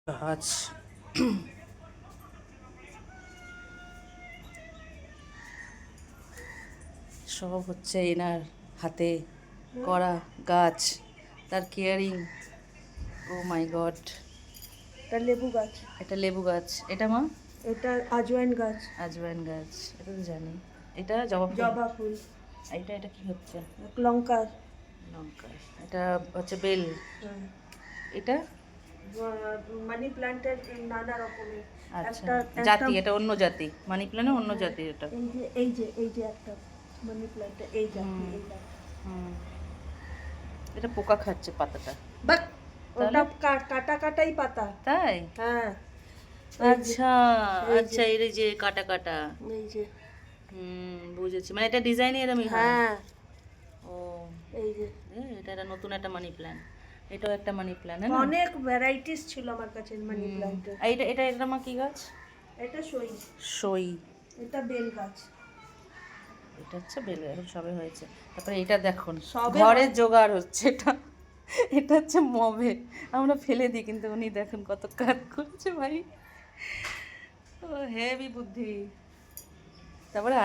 গাছ সব হচ্ছে এনার হাতে করা গাছ, তার কেয়ারিং। ও মাই গড, এটা লেবু গাছ, এটা লেবু গাছ, এটা মা এটা আজওয়াইন গাছ, আজওয়াইন গাছ, এটা তো জানি। এটা জবা ফুল, জবা ফুল, এটা কি হচ্ছে? লঙ্কা, লঙ্কা, এটা হচ্ছে বেল, হ্যাঁ, এটা মানি প্ল্যান্টের নানা রকমের আচ্ছা একটা জাতি, এটা অন্য জাতি, মানি প্ল্যান্ট অন্য জাতি এটা। এই যে একটা মানি প্ল্যান্টের এই জাতি হুম। এই গাছ। হুম, এটা পোকা খাচ্ছে পাতাটা, বাট তাহলে? ওটা কাটা কাটাই পাতা। তাই? হ্যাঁ, আচ্ছা এই আচ্ছা, এর এই যে কাটা কাটা। এই যে, বুঝেছি, মানে এটা ডিজাইন এরমই হয়। হ্যাঁ, ও, এই যে এটা একটা নতুন একটা মানি প্ল্যান্ট, এটাও একটা মানি প্ল্যান্ট, না? অনেক ভ্যারাইটিস ছিল আমার কাছে মানি প্ল্যান্টের। এটা এটা এটা মা কি গাছ? এটা সই, সই, এটা বেল গাছ। এটা হচ্ছে বেল, এখন সবে হয়েছে। তারপরে এটা দেখুন, সবে ঘরের জোগাড় হচ্ছে এটা। এটা হচ্ছে মবে, আমরা ফেলে দিই, কিন্তু উনি দেখুন কত কাজ করছে ভাই, ও হেভি বুদ্ধি। তারপরে